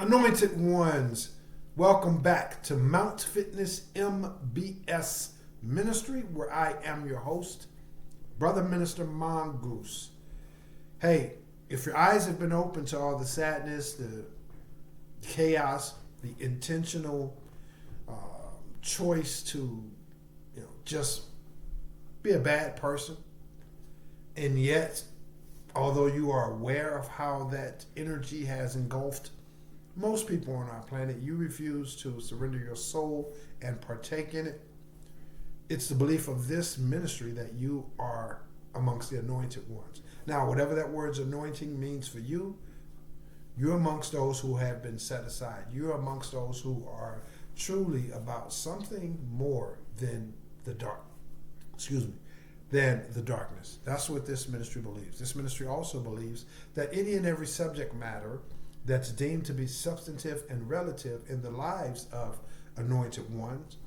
Anointed ones, welcome back to Mount Fitness MBS Ministry, where I am your host, Brother Minister Mongoose. Hey, if your eyes have been open to all the sadness, the chaos, the intentional choice to, just be a bad person, and yet, although you are aware of how that energy has engulfed most people on our planet, you refuse to surrender your soul and partake in it. It's the belief of this ministry that you are amongst the anointed ones. Now, whatever that word's anointing means for you, you're amongst those who have been set aside. You're amongst those who are truly about something more than the darkness. That's what this ministry believes. This ministry also believes that any and every subject matter that's deemed to be substantive and relative in the lives of anointed ones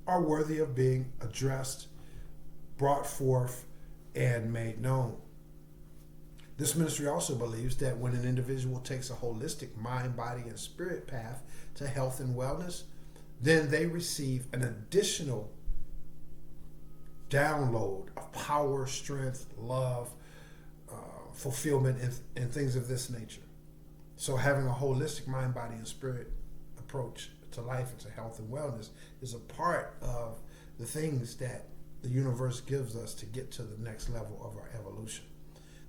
are worthy of being addressed, brought forth, and made known. This ministry also believes that when an individual takes a holistic mind, body, and spirit path to health and wellness, then they receive an additional download of power, strength, love, fulfillment, and things of this nature. So having a holistic mind, body, and spirit approach to life and to health and wellness is a part of the things that the universe gives us to get to the next level of our evolution.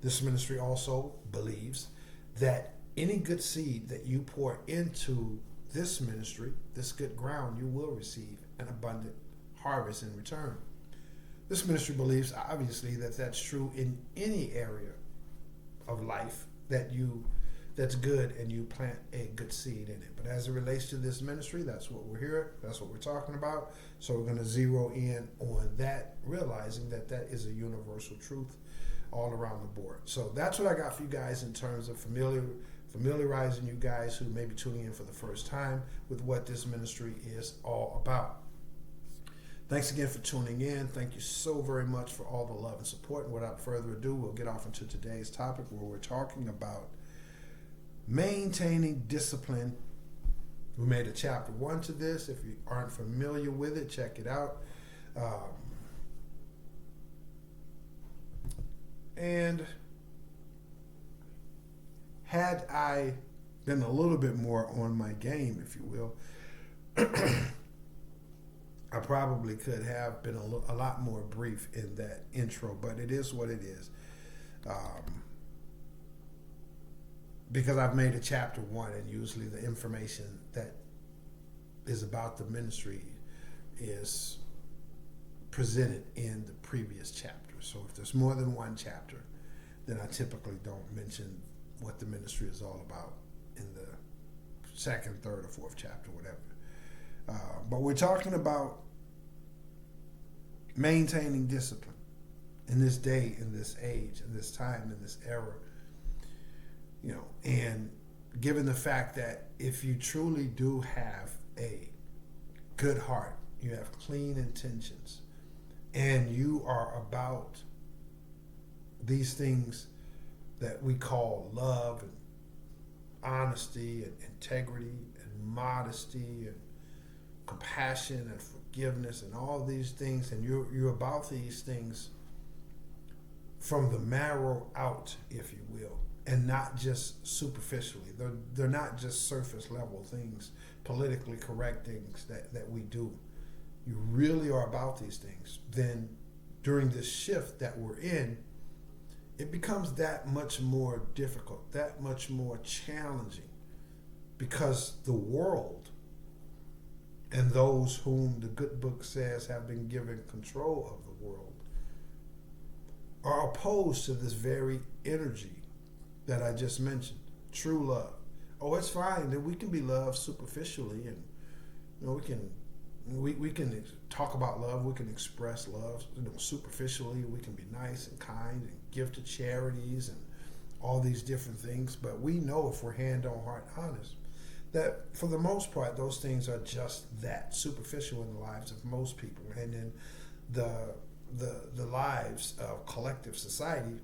This ministry also believes that any good seed that you pour into this ministry, this good ground, you will receive an abundant harvest in return. This ministry believes, obviously, that that's true in any area of life that's good and you plant a good seed in it. But as it relates to this ministry, that's what we're here, that's what we're talking about. So we're going to zero in on that, realizing that that is a universal truth all around the board. So that's what I got for you guys in terms of familiarizing you guys who may be tuning in for the first time with what this ministry is all about. Thanks again for tuning in. Thank you so very much for all the love and support. And without further ado, we'll get off into today's topic where we're talking about maintaining discipline. We made a chapter 1 to this. If you aren't familiar with it, check it out. And had I been a little bit more on my game, if you will, I probably could have been a lot more brief in that intro, but it is what it is. Because I've made a chapter 1, and usually the information that is about the ministry is presented in the previous chapter. So if there's more than one chapter, then I typically don't mention what the ministry is all about in the second, third, or fourth chapter, whatever. But we're talking about maintaining discipline in this day, in this age, in this time, in this era. And given the fact that if you truly do have a good heart, you have clean intentions, and you are about these things that we call love and honesty and integrity and modesty and compassion and forgiveness and all these things, and you're about these things from the marrow out, if you will, and not just superficially. They're not just surface level things, politically correct things that we do. You really are about these things. Then during this shift that we're in, it becomes that much more difficult, that much more challenging, because the world and those whom the good book says have been given control of the world are opposed to this very energy that I just mentioned, true love. Oh, it's fine that we can be loved superficially, and we can talk about love, we can express love, superficially. We can be nice and kind and give to charities and all these different things. But we know, if we're hand on heart honest, that for the most part, those things are just that, superficial in the lives of most people, and in the lives of collective society.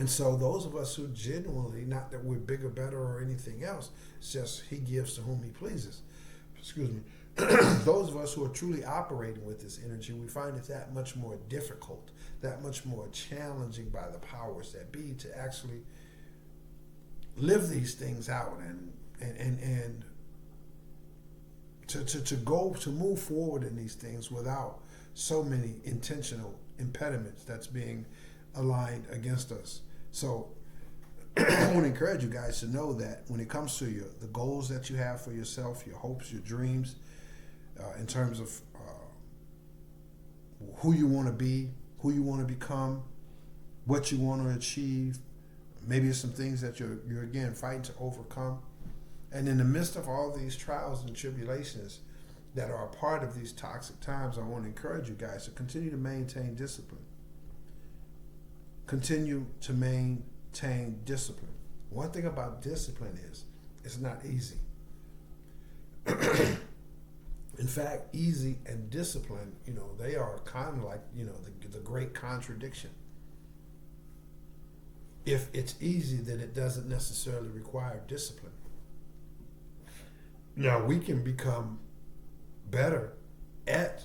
And so those of us who genuinely, not that we're bigger, better, or anything else, it's just he gives to whom he pleases. Excuse me. Those of us who are truly operating with this energy, we find it that much more difficult, that much more challenging by the powers that be to actually live these things out and to move forward in these things without so many intentional impediments that's being aligned against us. So I want to encourage you guys to know that when it comes to the goals that you have for yourself, your hopes, your dreams, in terms of who you want to be, who you want to become, what you want to achieve, maybe it's some things that you're again fighting to overcome. And in the midst of all these trials and tribulations that are a part of these toxic times, I want to encourage you guys to continue to maintain discipline. Continue to maintain discipline. One thing about discipline is it's not easy. In fact, easy and discipline, they are kind of like, the great contradiction. If it's easy, then it doesn't necessarily require discipline. Now, we can become better at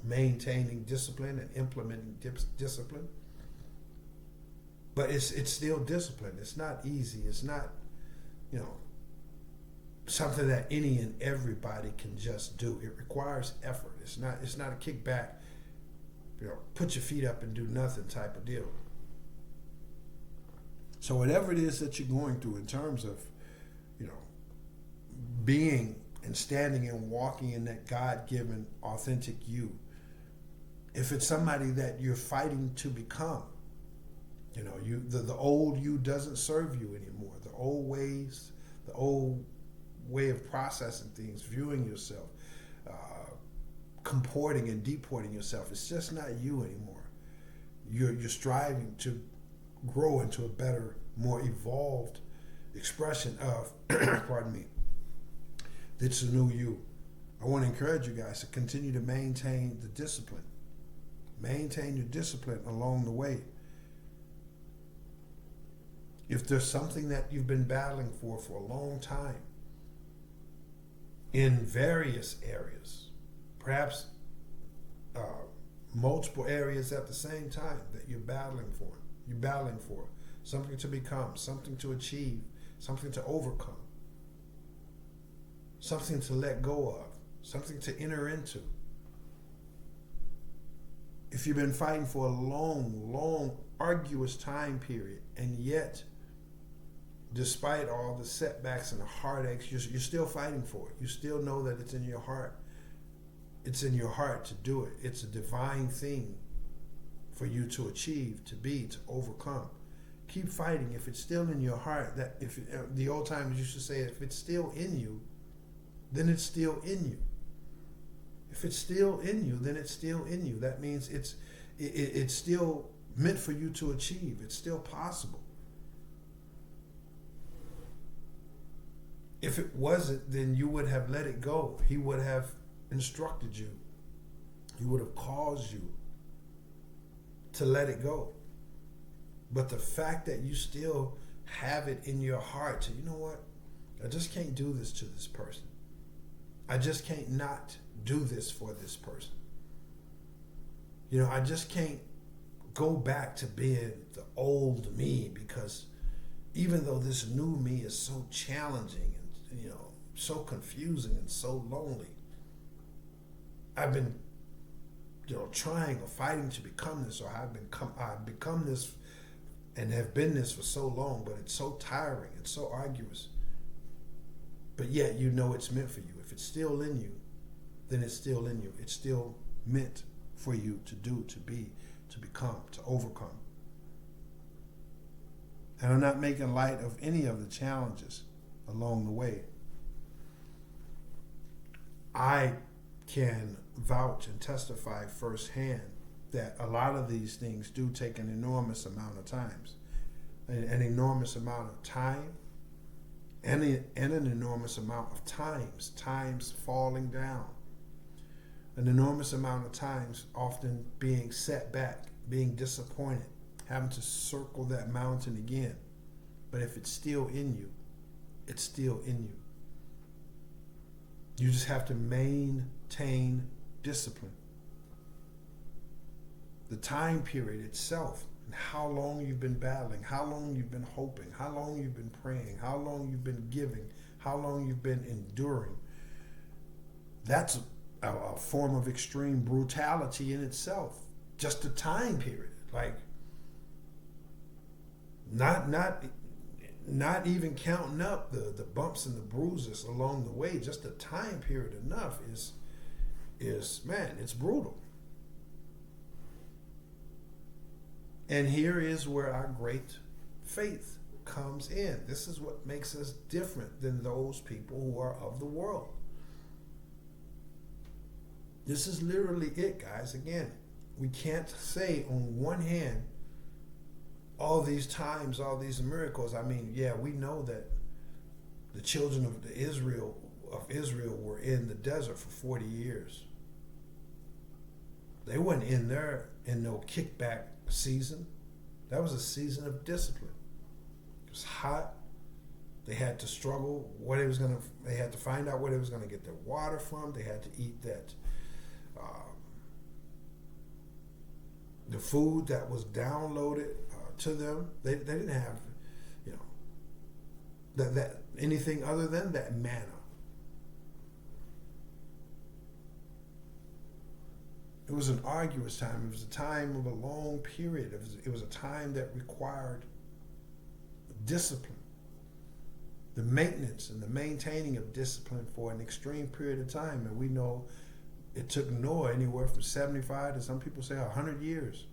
maintaining discipline and implementing discipline, but it's still discipline. It's not easy. It's not, something that any and everybody can just do. It requires effort. It's not a kickback, put your feet up and do nothing type of deal. So whatever it is that you're going through in terms of, being and standing and walking in that God-given authentic you, if it's somebody that you're fighting to become, the old you doesn't serve you anymore. The old ways, the old way of processing things, viewing yourself, comporting and deporting yourself, it's just not you anymore. You're striving to grow into a better, more evolved expression of, pardon me, it's a new you. I want to encourage you guys to continue to maintain the discipline. Maintain your discipline along the way. If there's something that you've been battling for a long time, in various areas, perhaps multiple areas at the same time that you're battling for something to become, something to achieve, something to overcome, something to let go of, something to enter into. If you've been fighting for a long, arduous time period, and yet, despite all the setbacks and the heartaches, you're still fighting for it. You still know that it's in your heart. It's in your heart to do it. It's a divine thing for you to achieve, to be, to overcome. Keep fighting. If it's still in your heart, that if the old timers used to say, if it's still in you, then it's still in you. If it's still in you, then it's still in you. That means it's still meant for you to achieve. It's still possible. If it wasn't, then you would have let it go. He would have instructed you. He would have caused you to let it go. But the fact that you still have it in your heart to, you know what? I just can't do this to this person. I just can't not do this for this person. I just can't go back to being the old me, because even though this new me is so challenging and, so confusing and so lonely, I've been, trying or fighting to become this, or I've become this and have been this for so long, but it's so tiring, it's so arduous. But yet it's meant for you. If it's still in you, then it's still in you. It's still meant for you to do, to be, to become, to overcome. And I'm not making light of any of the challenges along the way. I can vouch and testify firsthand that a lot of these things do take an enormous amount of times, an enormous amount of time, and an enormous amount of times falling down, an enormous amount of times often being set back, being disappointed, having to circle that mountain again. But if it's still in you, it's still in you. You just have to maintain discipline. The time period itself, and how long you've been battling, how long you've been hoping, how long you've been praying, how long you've been giving, how long you've been enduring. That's a form of extreme brutality in itself. Just the time period, like not even counting up the bumps and the bruises along the way. Just the time period enough is man, it's brutal. And here is where our great faith comes in. This is what makes us different than those people who are of the world. This is literally it, guys. Again, we can't say on one hand, all these times, all these miracles. I mean, yeah, we know that the children of Israel were in the desert for 40 years. They weren't in there in no kickback season. That was a season of discipline. It was hot. They had to struggle. They had to find out where they was gonna get their water from. They had to eat that. The food that was downloaded to them, they didn't have, that anything other than that manna. It was an arduous time. It was a time of a long period. It was a time that required discipline, the maintenance and the maintaining of discipline for an extreme period of time. And we know it took Noah anywhere from 75 to, some people say, 100 years.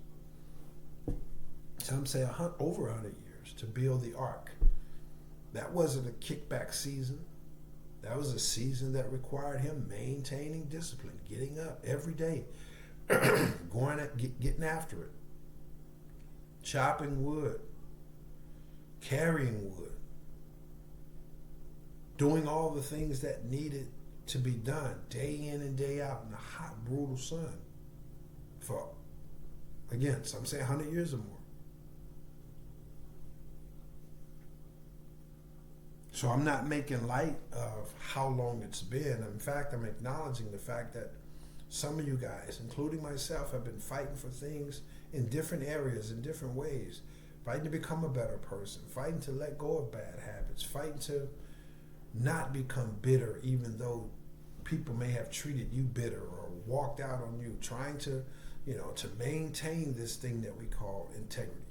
Some say over 100 years to build the ark. That wasn't a kickback season. That was a season that required him maintaining discipline, getting up every day, getting after it, chopping wood, carrying wood, doing all the things that needed to be done day in and day out in the hot, brutal sun for, again, some say 100 years or more. So I'm not making light of how long it's been. In fact, I'm acknowledging the fact that some of you guys, including myself, have been fighting for things in different areas, in different ways, fighting to become a better person, fighting to let go of bad habits, fighting to not become bitter, even though people may have treated you bitter or walked out on you, trying to, to maintain this thing that we call integrity.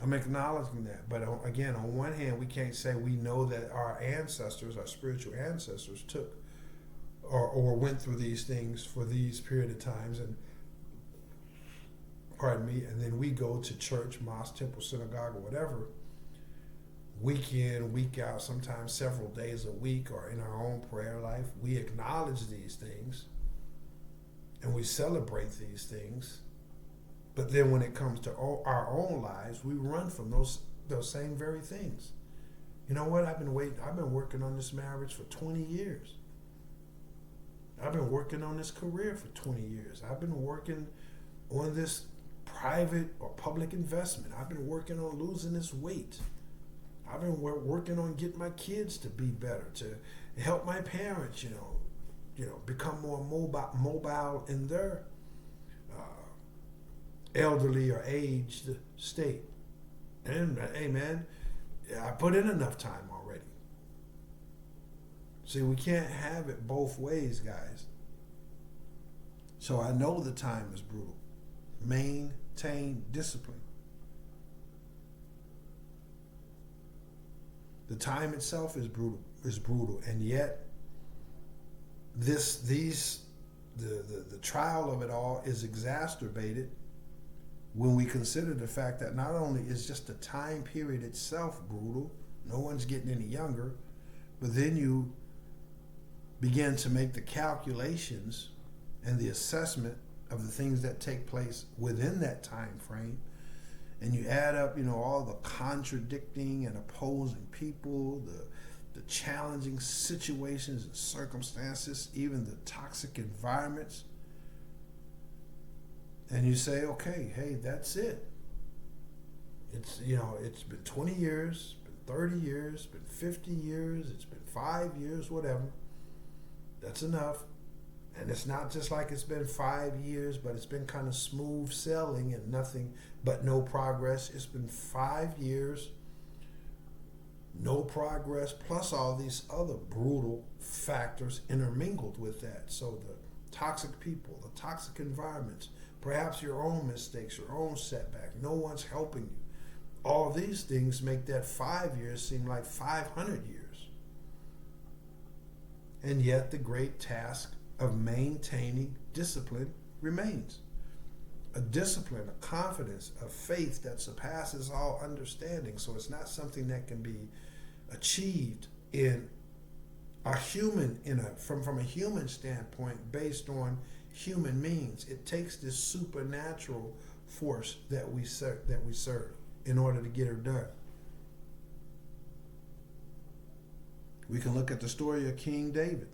I'm acknowledging that. But again, on one hand, we can't say we know that our ancestors, our spiritual ancestors, took or went through these things for these period of times, and and then we go to church, mosque, temple, synagogue, or whatever, week in, week out, sometimes several days a week, or in our own prayer life. We acknowledge these things and we celebrate these things. But then when it comes to our own lives, we run from those same very things. You know what? I've been working on this marriage for 20 years. I've been working on this career for 20 years. I've been working on this private or public investment. I've been working on losing this weight. I've been working on getting my kids to be better, to help my parents, become more mobile in their elderly or aged state. And hey, man, I put in enough time already. See, we can't have it both ways, guys. So I know the time is brutal. Maintain discipline. The time itself is brutal, and yet the trial of it all is exacerbated when we consider the fact that not only is just the time period itself brutal, no one's getting any younger, but then you begin to make the calculations and the assessment of the things that take place within that time frame, and you add up, all the contradicting and opposing people, the challenging situations and circumstances, even the toxic environments. And you say, okay, hey, that's it. It's, you know, it's been 20 years, been 30 years, been 50 years, it's been 5 years, whatever. That's enough. And it's not just like it's been 5 years, but it's been kind of smooth sailing and nothing but no progress. It's been 5 years, no progress, plus all these other brutal factors intermingled with that. So the toxic people, the toxic environments, perhaps your own mistakes, your own setback, no one's helping you. All these things make that 5 years seem like 500 years. And yet the great task of maintaining discipline remains. A discipline, a confidence, a faith that surpasses all understanding. So it's not something that can be achieved in a human, from a human standpoint, based on human means. It takes this supernatural force that we serve in order to get her done. We can look at the story of King David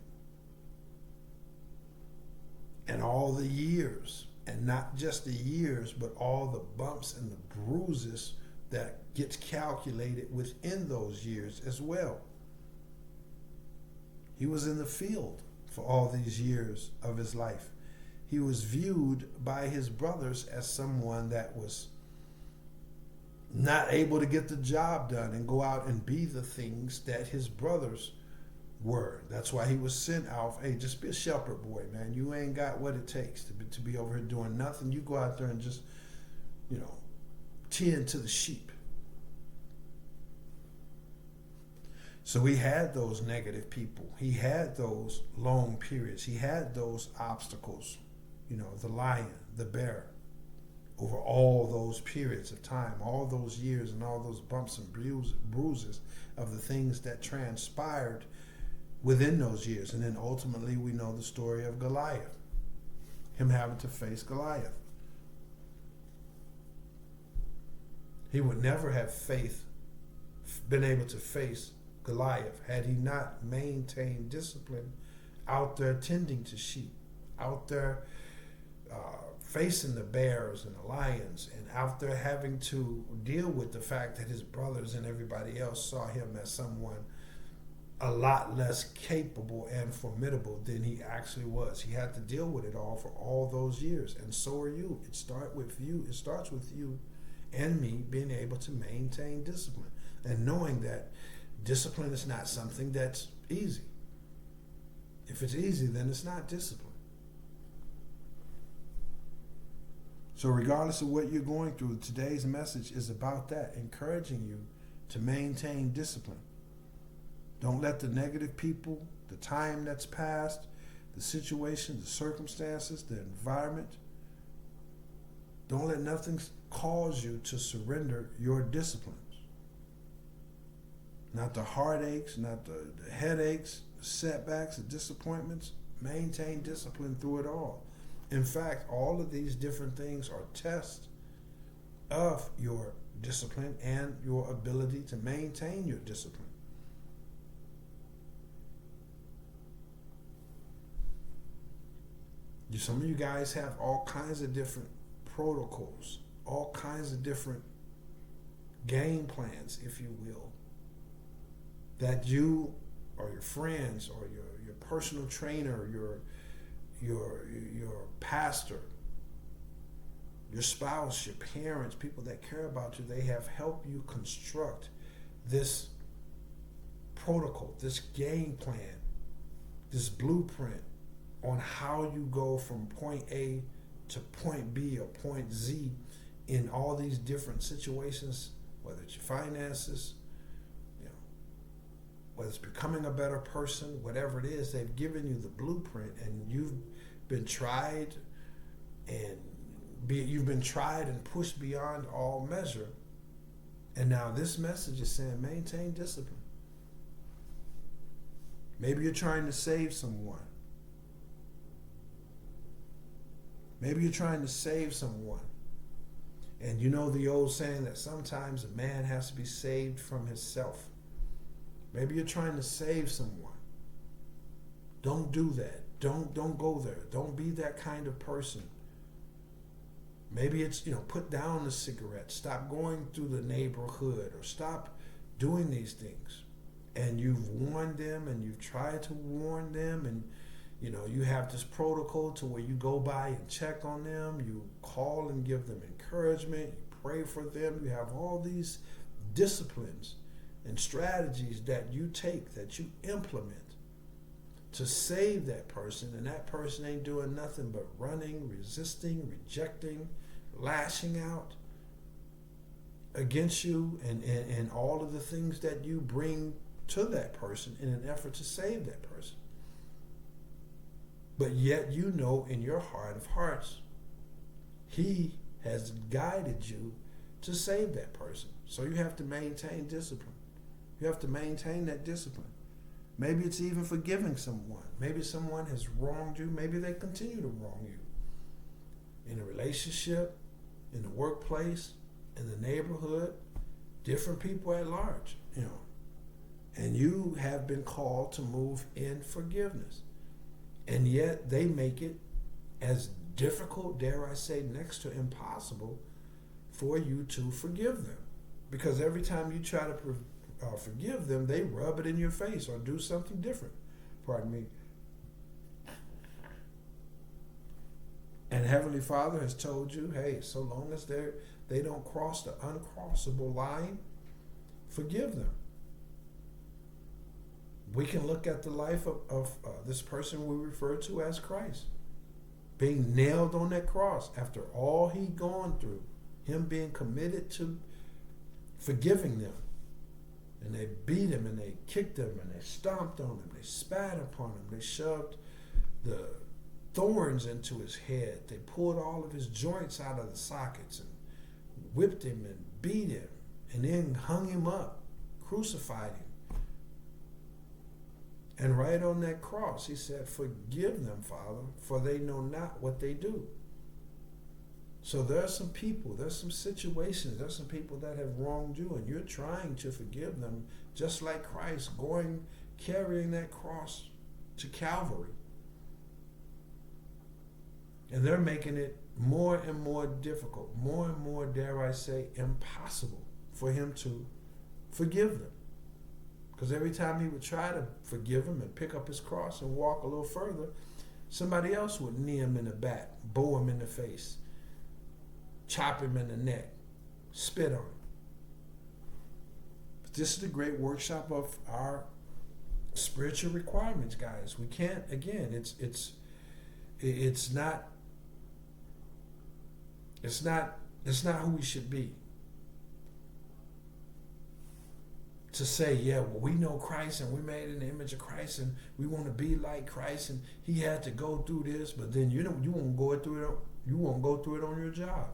and all the years, and not just the years, but all the bumps and the bruises that gets calculated within those years as well. He was in the field for all these years of his life. He was viewed by his brothers as someone that was not able to get the job done and go out and be the things that his brothers were. That's why he was sent out. Hey, just be a shepherd boy, man. You ain't got what it takes to be over here doing nothing. You go out there and just, you know, tend to the sheep. So he had those negative people. He had those long periods. He had those obstacles, you know, the lion, the bear, over all those periods of time, all those years and all those bumps and bruises of the things that transpired within those years. And then ultimately we know the story of Goliath, him having to face Goliath. He would never have been able to face Goliath had he not maintained discipline out there tending to sheep, out there facing the bears and the lions, and out there having to deal with the fact that his brothers and everybody else saw him as someone a lot less capable and formidable than he actually was. He had to deal with it all for all those years, and so are you. It starts with you and me being able to maintain discipline and knowing that discipline is not something that's easy. If it's easy, then it's not discipline. So regardless of what you're going through, today's message is about that, encouraging you to maintain discipline. Don't let the negative people, the time that's passed, the situation, the circumstances, the environment, don't let nothing cause you to surrender your disciplines. Not the heartaches, not the headaches, the setbacks, the disappointments. Maintain discipline through it all. In fact, all of these different things are tests of your discipline and your ability to maintain your discipline. Some of you guys have all kinds of different protocols, all kinds of different game plans, if you will, that you or your friends or your personal trainer, your pastor, your spouse, your parents, people that care about you, they have helped you construct this protocol, this game plan, this blueprint on how you go from point A to point B or point Z in all these different situations, whether it's your finances, whether it's becoming a better person, whatever it is. They've given you the blueprint, and you've been tried and pushed beyond all measure. And now this message is saying maintain discipline. Maybe you're trying to save someone. Maybe you're trying to save someone. And you know the old saying that sometimes a man has to be saved from himself. Maybe you're trying to save someone. Don't do that. Don't go there. Don't be that kind of person. Maybe it's, put down the cigarette, stop going through the neighborhood, or stop doing these things. And you've warned them, and you've tried to warn them, and you have this protocol to where you go by and check on them, you call and give them encouragement, you pray for them, you have all these disciplines and strategies that you take, that you implement to save that person, and that person ain't doing nothing but running, resisting, rejecting, lashing out against you, and all of the things that you bring to that person in an effort to save that person. But yet in your heart of hearts, he has guided you to save that person. So you have to maintain discipline. You have to maintain that discipline. Maybe it's even forgiving someone. Maybe someone has wronged you. Maybe they continue to wrong you. In a relationship, in the workplace, in the neighborhood, different people at large, And you have been called to move in forgiveness. And yet they make it as difficult, dare I say, next to impossible for you to forgive them. Because every time you try to forgive them, they rub it in your face or do something different. Pardon me. And Heavenly Father has told you, hey, so long as they don't cross the uncrossable line, forgive them. We can look at the life of this person we refer to as Christ, being nailed on that cross after all he'd gone through, him being committed to forgiving them. And they beat him, and they kicked him, and they stomped on him, they spat upon him, they shoved the thorns into his head, they pulled all of his joints out of the sockets and whipped him and beat him, and then hung him up, crucified him. And right on that cross, he said, forgive them, Father, for they know not what they do. So there are some people, there's some situations, there's some people that have wronged you, and you're trying to forgive them, just like Christ carrying that cross to Calvary. And they're making it more and more difficult, more and more, dare I say, impossible for him to forgive them. Because every time he would try to forgive him and pick up his cross and walk a little further, somebody else would knee him in the back, bow him in the face, chop him in the neck, spit on him. But this is the great workshop of our spiritual requirements, guys. We can't, again, it's not who we should be. To say, yeah, well, we know Christ and we made in the image of Christ and we want to be like Christ and he had to go through this, but then you won't go through it. You won't go through it on your job.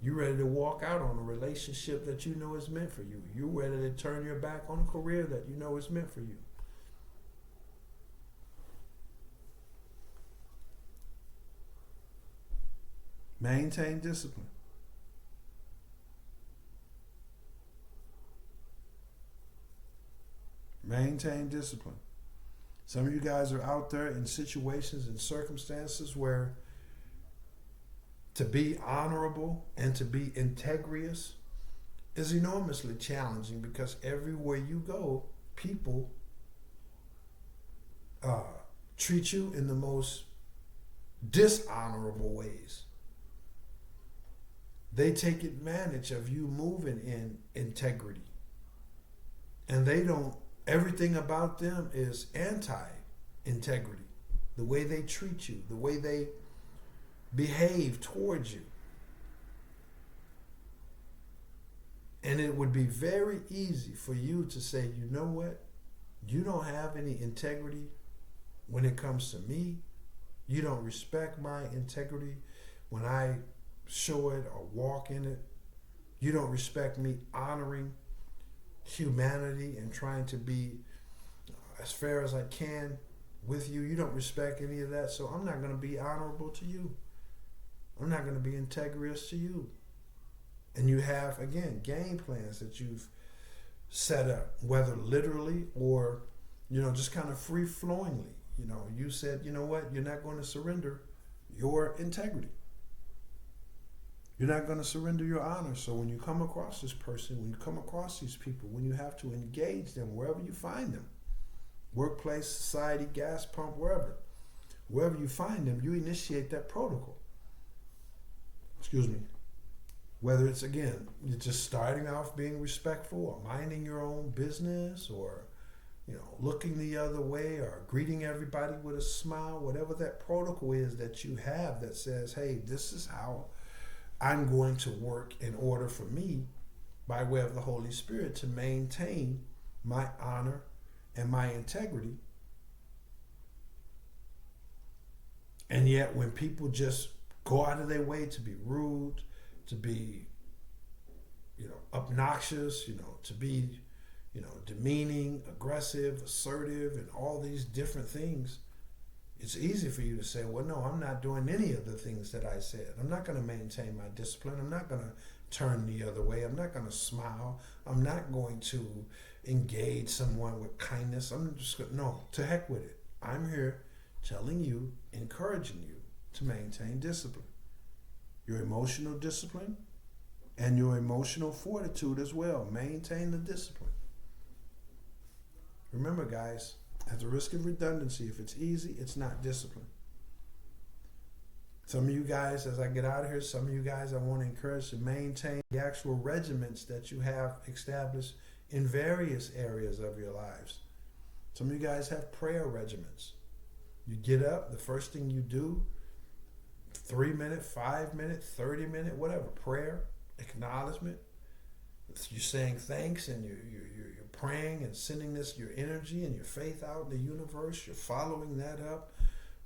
You're ready to walk out on a relationship that you know is meant for you. You're ready to turn your back on a career that you know is meant for you. Maintain discipline. Maintain discipline. Some of you guys are out there in situations and circumstances where to be honorable and to be integrous is enormously challenging, because everywhere you go, people treat you in the most dishonorable ways. They take advantage of you moving in integrity. And everything about them is anti-integrity. The way they treat you, the way they behave towards you. And it would be very easy for you to say, you know what? You don't have any integrity when it comes to me. You don't respect my integrity when I show it or walk in it. You don't respect me honoring humanity and trying to be as fair as I can with you. You don't respect any of that, so I'm not going to be honorable to you. I'm not going to be integrous to you. And you have, again, game plans that you've set up, whether literally or, just kind of free-flowingly. You said, you know what, you're not going to surrender your integrity. You're not going to surrender your honor. So when you come across this person, when you come across these people, when you have to engage them, wherever you find them, workplace, society, gas pump, wherever you find them, you initiate that protocol. Excuse me. Whether it's, again, you're just starting off being respectful or minding your own business or, looking the other way or greeting everybody with a smile, whatever that protocol is that you have that says, hey, this is how I'm going to work in order for me, by way of the Holy Spirit, to maintain my honor and my integrity. And yet when people just go out of their way to be rude, to be, obnoxious, to be, demeaning, aggressive, assertive, and all these different things, it's easy for you to say, well, no, I'm not doing any of the things that I said. I'm not going to maintain my discipline. I'm not going to turn the other way. I'm not going to smile. I'm not going to engage someone with kindness. I'm just going to, no, to heck with it. I'm here telling you, encouraging you to maintain discipline. Your emotional discipline and your emotional fortitude as well. Maintain the discipline. Remember, guys, at the risk of redundancy, if it's easy, it's not discipline. Some of you guys, as I get out of here, some of you guys I want to encourage to maintain the actual regiments that you have established in various areas of your lives. Some of you guys have prayer regiments. You get up, the first thing you do, 3-minute, 5-minute, 30-minute, whatever, prayer, acknowledgement. You're saying thanks and you're praying and sending your energy and your faith out in the universe. You're following that up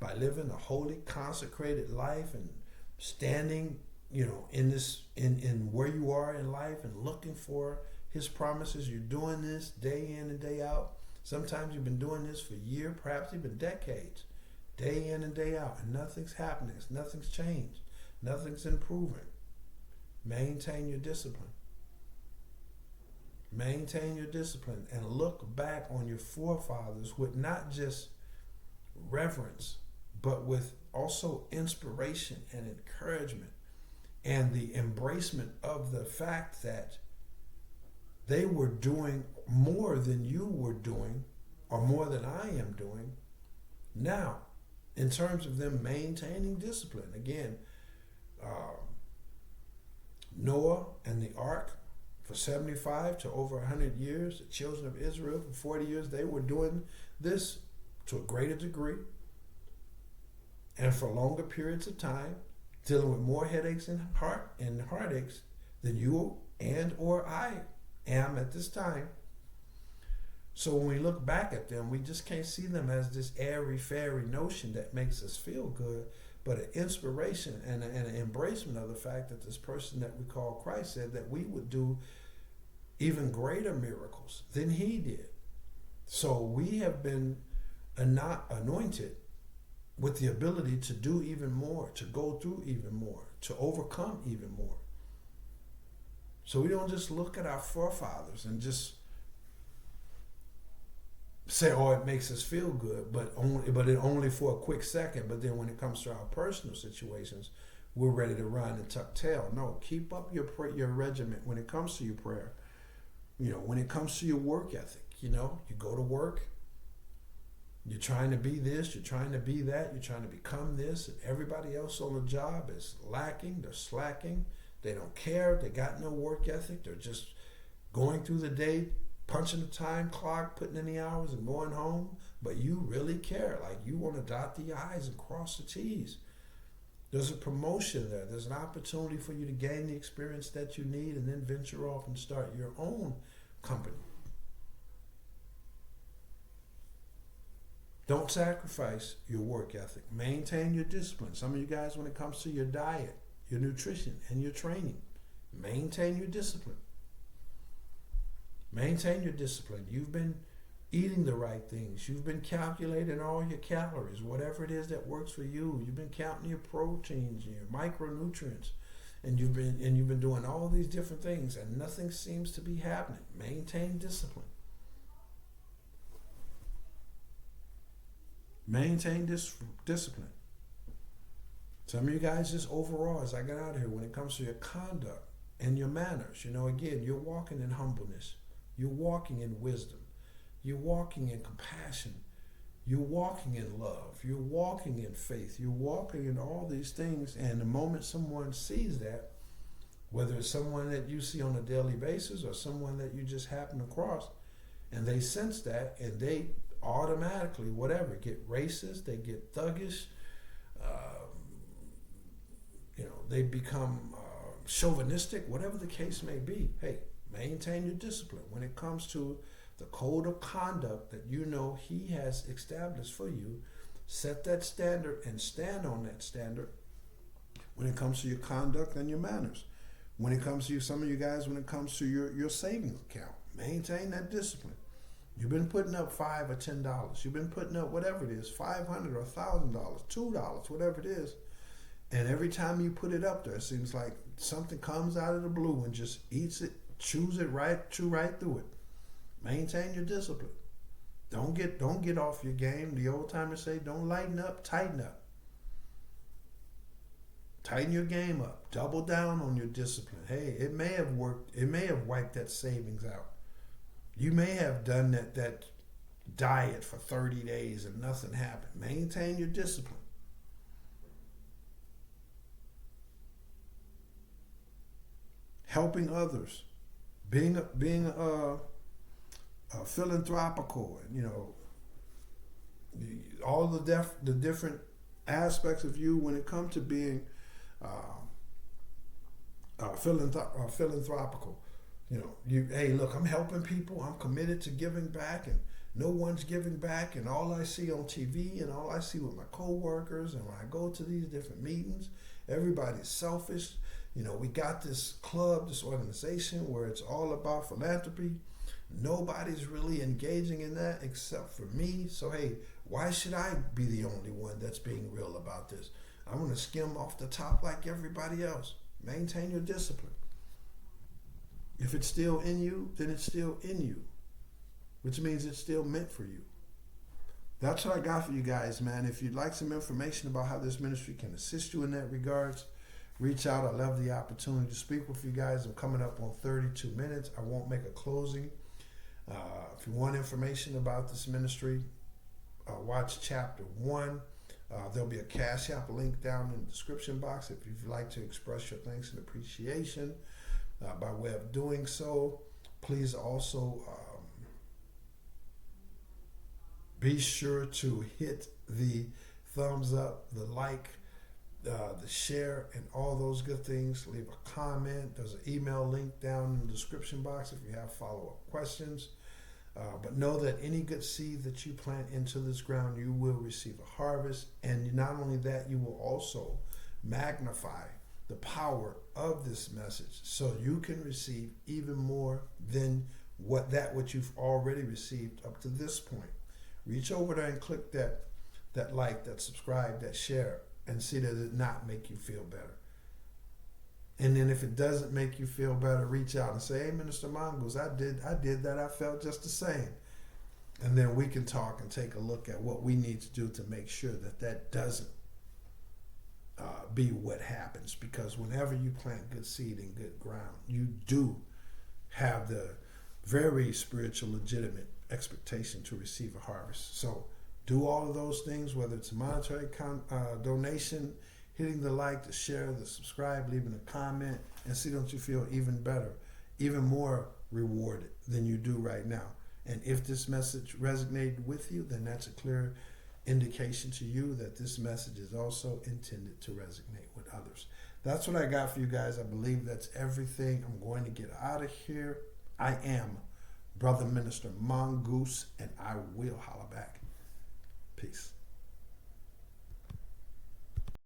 by living a holy, consecrated life and standing, in where you are in life and looking for His promises. You're doing this day in and day out. Sometimes you've been doing this for years, perhaps even decades, day in and day out, and nothing's happening. Nothing's changed. Nothing's improving. Maintain your discipline. Maintain your discipline and look back on your forefathers with not just reverence, but with also inspiration and encouragement and the embracement of the fact that they were doing more than you were doing or more than I am doing now in terms of them maintaining discipline. Again, Noah and the ark, for 75 to over 100 years, the children of Israel for 40 years, they were doing this to a greater degree and for longer periods of time, dealing with more headaches and heartaches than you and or I am at this time. So when we look back at them, we just can't see them as this airy-fairy notion that makes us feel good, but an inspiration and an embracement of the fact that this person that we call Christ said that we would do even greater miracles than He did. So we have been anointed with the ability to do even more, to go through even more, to overcome even more. So we don't just look at our forefathers and just say, oh, it makes us feel good, but only for a quick second. But then when it comes to our personal situations, we're ready to run and tuck tail. No, keep up your regiment when it comes to your prayer. When it comes to your work ethic, you go to work, you're trying to be this, you're trying to be that, you're trying to become this, and everybody else on the job is lacking, they're slacking, they don't care, they got no work ethic, they're just going through the day, punching the time clock, putting in the hours and going home, but you really care. Like you want to dot the I's and cross the T's. There's a promotion there. There's an opportunity for you to gain the experience that you need and then venture off and start your own company. Don't sacrifice your work ethic. Maintain your discipline. Some of you guys, when it comes to your diet, your nutrition, and your training, maintain your discipline. Maintain your discipline. You've been eating the right things. You've been calculating all your calories, whatever it is that works for you. You've been counting your proteins, your micronutrients, and you've been doing all these different things, and nothing seems to be happening. Maintain discipline. Maintain this discipline. Some of you guys just overall, as I got out of here, when it comes to your conduct and your manners, again, you're walking in humbleness. You're walking in wisdom. You're walking in compassion. You're walking in love. You're walking in faith. You're walking in all these things. And the moment someone sees that, whether it's someone that you see on a daily basis or someone that you just happen across, and they sense that, and they automatically, whatever, get racist, they get thuggish, they become chauvinistic, whatever the case may be. Hey, maintain your discipline when it comes to the code of conduct that he has established for you. Set that standard and stand on that standard when it comes to your conduct and your manners. When it comes to you, some of you guys, when it comes to your savings account, maintain that discipline. You've been putting up $5 or $10. You've been putting up whatever it is, $500 or $1,000, $2, whatever it is. And every time you put it up there, it seems like something comes out of the blue and just eats it, chews it right through it. Maintain your discipline. Don't get off your game. The old timers say, don't lighten up, tighten up. Tighten your game up. Double down on your discipline. Hey, it may have worked. It may have wiped that savings out. You may have done that diet for 30 days and nothing happened. Maintain your discipline. Helping others, being philanthropical, and all the different aspects of you when it comes to being philanthropical. Hey, look, I'm helping people. I'm committed to giving back, and no one's giving back. And all I see on TV and all I see with my coworkers, and when I go to these different meetings, everybody's selfish. We got this club, this organization where it's all about philanthropy. Nobody's really engaging in that except for me. So, hey, why should I be the only one that's being real about this? I'm going to skim off the top like everybody else. Maintain your discipline. If it's still in you, then it's still in you, which means it's still meant for you. That's what I got for you guys, man. If you'd like some information about how this ministry can assist you in that regards, reach out. I love the opportunity to speak with you guys. I'm coming up on 32 minutes. I won't make a closing. If you want information about this ministry, watch chapter 1. There'll be a Cash App link down in the description box if you'd like to express your thanks and appreciation. By way of doing so, please also be sure to hit the thumbs up, the like, the share, and all those good things. Leave a comment. There's an email link down in the description box if you have follow-up questions. But know that any good seed that you plant into this ground, you will receive a harvest. And not only that, you will also magnify the power of this message so you can receive even more than what you've already received up to this point. Reach over there and click that like, that subscribe, that share, and see that it not make you feel better. And then if it doesn't make you feel better, reach out and say, hey, Minister Mongoose, I did that. I felt just the same. And then we can talk and take a look at what we need to do to make sure that doesn't be what happens. Because whenever you plant good seed in good ground, you do have the very spiritual, legitimate expectation to receive a harvest. So do all of those things, whether it's a monetary donation, hitting the like, the share, the subscribe, leaving a comment, and see, don't you feel even better, even more rewarded than you do right now. And if this message resonated with you, then that's a clear indication to you that this message is also intended to resonate with others. That's what I got for you guys. I believe that's everything. I'm going to get out of here. I am Brother Minister Mongoose, and I will holla back. Peace.